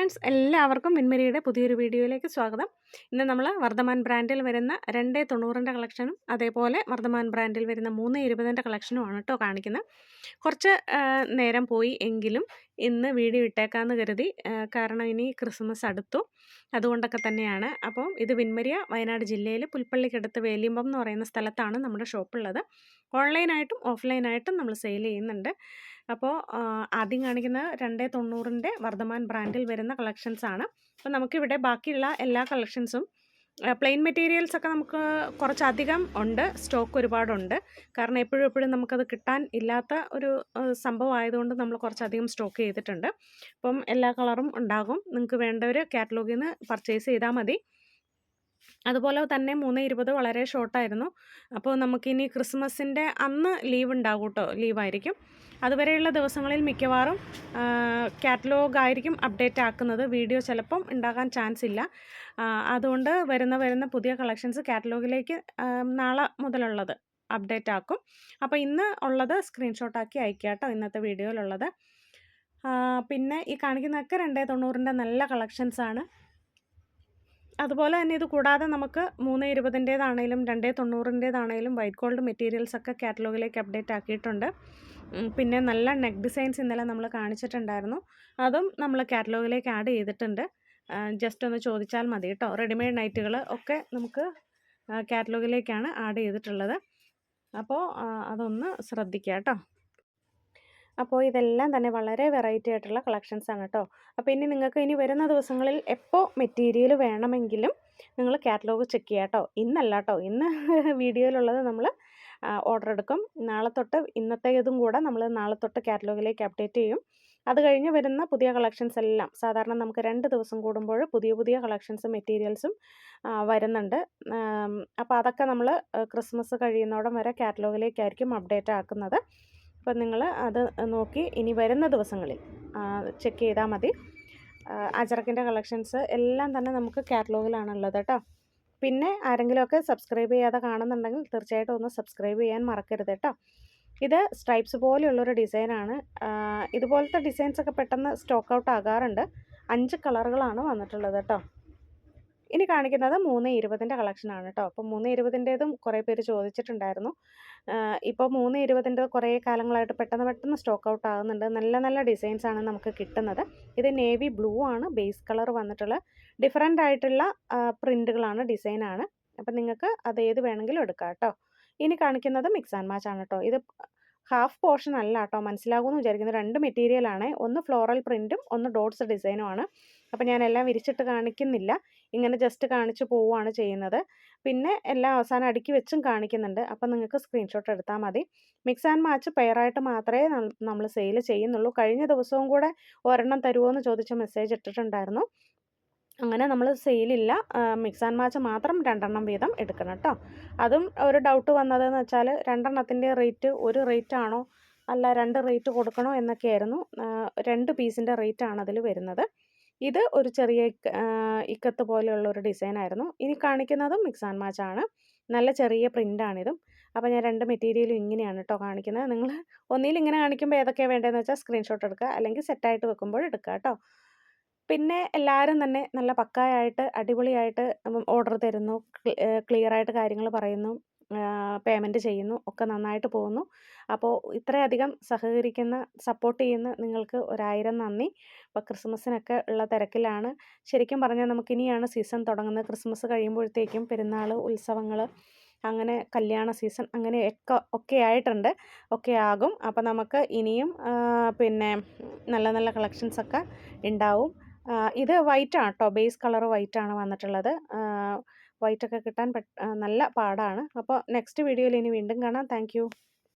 Friends, എല്ലാവർക്കും മിൻമിനിയുടെ പുതിയൊരു വീഡിയോയിലേക്ക് സ്വാഗതം. ഇന്ന് നമ്മൾ വർദ്ധമാൻ ബ്രാൻഡിൽ വരുന്ന 2.90ൻ്റെ കളക്ഷനും അതേപോലെ വർദ്ധമാൻ ബ്രാൻഡിൽ വരുന്ന 3.20ൻ്റെ കളക്ഷനുമാണ് കേട്ടോ കാണിക്കുന്നത്. കുറച്ച് നേരം പോയി എങ്കിലും ഇന്ന് വീഡിയോ ഇട്ടേക്കാമെന്ന് കരുതി. കാരണം ഇനി ക്രിസ്മസ് അടുത്തു, അതുകൊണ്ടൊക്കെ തന്നെയാണ്. അപ്പം ഇത് വിൻമരിയ, വയനാട് ജില്ലയിൽ പുൽപ്പള്ളിക്കടുത്ത് വേലിയമ്പം എന്ന് പറയുന്ന സ്ഥലത്താണ് നമ്മുടെ ഷോപ്പുള്ളത്. ഓൺലൈനായിട്ടും ഓഫ്ലൈനായിട്ടും നമ്മൾ സെയിൽ ചെയ്യുന്നുണ്ട്. അപ്പോൾ ആദ്യം കാണിക്കുന്നത് 2.90ൻ്റെ വർദ്ധമാൻ ബ്രാൻഡിൽ വരുന്ന കളക്ഷൻസാണ്. അപ്പോൾ നമുക്കിവിടെ ബാക്കിയുള്ള എല്ലാ കളക്ഷൻസും പ്ലെയിൻ മെറ്റീരിയൽസൊക്കെ നമുക്ക് കുറച്ചധികം ഉണ്ട്, സ്റ്റോക്ക് ഒരുപാടുണ്ട്. കാരണം എപ്പോഴും നമുക്കത് കിട്ടാൻ ഇല്ലാത്ത ഒരു സംഭവം ആയതുകൊണ്ട് നമ്മൾ കുറച്ചധികം സ്റ്റോക്ക് ചെയ്തിട്ടുണ്ട്. അപ്പം എല്ലാ കളറും ഉണ്ടാകും. നിങ്ങൾക്ക് വേണ്ടവർ കാറ്റലോഗിൽ നിന്ന് പർച്ചേസ് ചെയ്താൽ മതി. അതുപോലെ തന്നെ 3.20 വളരെ ഷോർട്ടായിരുന്നു. അപ്പോൾ നമുക്കിനി ക്രിസ്മസിൻ്റെ അന്ന് ലീവ് ഉണ്ടാകും കേട്ടോ, ലീവായിരിക്കും. അതുവരെയുള്ള ദിവസങ്ങളിൽ മിക്കവാറും കാറ്റലോഗായിരിക്കും അപ്ഡേറ്റ് ആക്കുന്നത്. വീഡിയോ ചിലപ്പം ഉണ്ടാകാൻ ചാൻസ് ഇല്ല. അതുകൊണ്ട് വരുന്ന പുതിയ കളക്ഷൻസ് കാറ്റലോഗിലേക്ക് നാളെ മുതലുള്ളത് അപ്ഡേറ്റ് ആക്കും. അപ്പോൾ ഇന്ന് ഉള്ളത് സ്ക്രീൻഷോട്ടാക്കി അയക്കുക കേട്ടോ, ഇന്നത്തെ വീഡിയോയിലുള്ളത്. പിന്നെ ഈ കാണിക്കുന്നതൊക്കെ 2.90ൻ്റെ നല്ല കളക്ഷൻസാണ്. അതുപോലെ തന്നെ ഇത് കൂടാതെ നമുക്ക് 3.20ൻ്റേതാണേലും 2.90ൻ്റേതാണേലും വൈറ്റ് ഗോൾഡ് മെറ്റീരിയൽസൊക്കെ കാറ്റലോഗിലേക്ക് അപ്ഡേറ്റ് ആക്കിയിട്ടുണ്ട്. പിന്നെ നല്ല നെക്ക് ഡിസൈൻസ് ഇന്നലെ നമ്മൾ കാണിച്ചിട്ടുണ്ടായിരുന്നു, അതും നമ്മൾ കാറ്റലോഗിലേക്ക് ആഡ് ചെയ്തിട്ടുണ്ട്. ജസ്റ്റ് ഒന്ന് ചോദിച്ചാൽ മതി കേട്ടോ. റെഡിമെയ്ഡ് നൈറ്റുകൾ ഒക്കെ നമുക്ക് കാറ്റലോഗിലേക്കാണ് ആഡ് ചെയ്തിട്ടുള്ളത്. അപ്പോൾ അതൊന്ന് ശ്രദ്ധിക്കുക കേട്ടോ. അപ്പോൾ ഇതെല്ലാം തന്നെ വളരെ വെറൈറ്റി ആയിട്ടുള്ള കളക്ഷൻസാണ് കേട്ടോ. അപ്പോൾ ഇനി വരുന്ന ദിവസങ്ങളിൽ എപ്പോൾ മെറ്റീരിയൽ വേണമെങ്കിലും നിങ്ങൾ കാറ്റലോഗ് ചെക്ക് ചെയ്യുക കേട്ടോ. ഇന്നല്ല കേട്ടോ, ഇന്ന് വീഡിയോയിലുള്ളത് നമ്മൾ ഓർഡർ എടുക്കും. നാളെ തൊട്ട് ഇന്നത്തേതും കൂടെ നമ്മൾ നാളെ തൊട്ട് കാറ്റലോഗിലേക്ക് അപ്ഡേറ്റ് ചെയ്യും. അത് കഴിഞ്ഞ് വരുന്ന പുതിയ കളക്ഷൻസ് എല്ലാം സാധാരണ നമുക്ക് 2 ദിവസം കൂടുമ്പോൾ പുതിയ കളക്ഷൻസും മെറ്റീരിയൽസും വരുന്നുണ്ട്. അപ്പോൾ അതൊക്കെ നമ്മൾ ക്രിസ്മസ് കഴിയുന്നോടം വരെ കാറ്റലോഗിലേക്കായിരിക്കും അപ്ഡേറ്റ് ആക്കുന്നത്. അപ്പം നിങ്ങൾ അത് നോക്കി ഇനി വരുന്ന ദിവസങ്ങളിൽ ചെക്ക് ചെയ്താൽ മതി. അജറക്കിൻ്റെ കളക്ഷൻസ് എല്ലാം തന്നെ നമുക്ക് കാറ്റലോഗിലാണുള്ളത് കേട്ടോ. പിന്നെ ആരെങ്കിലുമൊക്കെ സബ്സ്ക്രൈബ് ചെയ്യാതെ കാണുന്നുണ്ടെങ്കിൽ തീർച്ചയായിട്ടും ഒന്ന് സബ്സ്ക്രൈബ് ചെയ്യാൻ മറക്കരുത് കേട്ടോ. ഇത് സ്ട്രൈപ്സ് പോലെയുള്ളൊരു ഡിസൈനാണ്. ഇതുപോലത്തെ ഡിസൈൻസൊക്കെ പെട്ടെന്ന് സ്റ്റോക്ക് ഔട്ട് ആകാറുണ്ട്. 5 കളറുകളാണ് വന്നിട്ടുള്ളത് കേട്ടോ. ഇനി കാണിക്കുന്നത് 3.20ൻ്റെ കളക്ഷനാണ് കേട്ടോ. അപ്പോൾ 3.20ൻ്റേതും കുറേ പേര് ചോദിച്ചിട്ടുണ്ടായിരുന്നു. ഇപ്പോൾ 3.20ൻ്റെ കുറേ കാലങ്ങളായിട്ട് പെട്ടെന്ന് സ്റ്റോക്ക് ഔട്ട് ആകുന്നുണ്ട്. നല്ല ഡിസൈൻസാണ് നമുക്ക് കിട്ടുന്നത്. ഇത് നേവി ബ്ലൂ ആണ് ബേസ് കളർ വന്നിട്ടുള്ള. ഡിഫറൻ്റ് ആയിട്ടുള്ള പ്രിൻറ്റുകളാണ്, ഡിസൈനാണ്. അപ്പം നിങ്ങൾക്ക് അത് ഏത് വേണമെങ്കിലും എടുക്കാം കേട്ടോ. ഇനി കാണിക്കുന്നത് മിക്സ് ആൻഡ് മാച്ച് ആണ് കേട്ടോ. ഇത് ഹാഫ് പോർഷൻ അല്ല കേട്ടോ, മനസ്സിലാകുമെന്ന് വിചാരിക്കുന്നത്. 2 മെറ്റീരിയലാണ്, ഒന്ന് ഫ്ലോറൽ പ്രിൻറ്റും ഒന്ന് ഡോട്ട്സ് ഡിസൈനുമാണ്. അപ്പോൾ ഞാൻ എല്ലാം വിരിച്ചിട്ട് കാണിക്കുന്നില്ല, ഇങ്ങനെ ജസ്റ്റ് കാണിച്ച് പോവുകയാണ് ചെയ്യുന്നത്. പിന്നെ എല്ലാം അവസാനം അടുക്കി വെച്ചും കാണിക്കുന്നുണ്ട്. അപ്പം നിങ്ങൾക്ക് സ്ക്രീൻഷോട്ട് എടുത്താൽ മതി. മിക്സ് ആൻഡ് മാച്ച് പെയറായിട്ട് മാത്രമേ നമ്മൾ സെയിൽ ചെയ്യുന്നുള്ളൂ. കഴിഞ്ഞ ദിവസവും കൂടെ ഒരെണ്ണം തരുമോ എന്ന് ചോദിച്ച മെസ്സേജ് ഇട്ടിട്ടുണ്ടായിരുന്നു. അങ്ങനെ നമ്മൾ സെയിലില്ല. മിക്സ് ആൻഡ് മാച്ച് മാത്രം 2 വീതം എടുക്കണം കേട്ടോ. അതും ഒരു ഡൗട്ട് വന്നതെന്ന് വെച്ചാൽ 2 റേറ്റ് ഒരു റേറ്റ് ആണോ അല്ല 2 റേറ്റ് കൊടുക്കണോ എന്നൊക്കെയായിരുന്നു. 2 പീസിൻ്റെ റേറ്റാണ് അതിൽ വരുന്നത്. ഇത് ഒരു ചെറിയ ഇക്കത്ത് പോലെയുള്ളൊരു ഡിസൈനായിരുന്നു. ഇനി കാണിക്കുന്നതും മിക്സ് ആൻഡ് മാച്ച് ആണ്. നല്ല ചെറിയ പ്രിൻ്റാണിതും. അപ്പോൾ ഞാൻ 2 മെറ്റീരിയലും ഇങ്ങനെയാണ് കേട്ടോ കാണിക്കുന്നത്. നിങ്ങൾ ഒന്നിൽ ഇങ്ങനെ കാണിക്കുമ്പോൾ ഏതൊക്കെയാണ് വേണ്ടതെന്ന് വെച്ചാൽ സ്ക്രീൻഷോട്ട് എടുക്കുക, അല്ലെങ്കിൽ സെറ്റായിട്ട് വെക്കുമ്പോൾ എടുക്കുക കേട്ടോ. പിന്നെ എല്ലാവരും തന്നെ നല്ല പക്കായായിട്ട് അടിപൊളിയായിട്ട് ഓർഡർ തരുന്നു, ക്ലിയറായിട്ട് കാര്യങ്ങൾ പറയുന്നു, പേയ്മെൻറ്റ് ചെയ്യുന്നു, ഒക്കെ നന്നായിട്ട് പോകുന്നു. അപ്പോൾ ഇത്രയധികം സപ്പോർട്ട് ചെയ്യുന്ന നിങ്ങൾക്ക് 1000 നന്ദി. ഇപ്പോൾ ക്രിസ്മസിനൊക്കെ ഉള്ള തിരക്കിലാണ്. ശരിക്കും പറഞ്ഞാൽ നമുക്കിനിയാണ് സീസൺ തുടങ്ങുന്നത്. ക്രിസ്മസ് കഴിയുമ്പോഴത്തേക്കും പെരുന്നാൾ, ഉത്സവങ്ങൾ, അങ്ങനെ കല്യാണ സീസൺ, അങ്ങനെ ഒക്കെ ആയിട്ടുണ്ട്, ഒക്കെ ആകും. അപ്പോൾ നമുക്ക് ഇനിയും പിന്നെ നല്ല കളക്ഷൻസൊക്കെ ഉണ്ടാവും. ഇത് വൈറ്റ് ആണ് കേട്ടോ, ബേസ് കളർ വൈറ്റ് ആണ് വന്നിട്ടുള്ളത്. വൈറ്റൊക്കെ കിട്ടാൻ നല്ല പാടാണ്. അപ്പോൾ നെക്സ്റ്റ് വീഡിയോയിൽ ഇനി വീണ്ടും കാണാം. Thank you.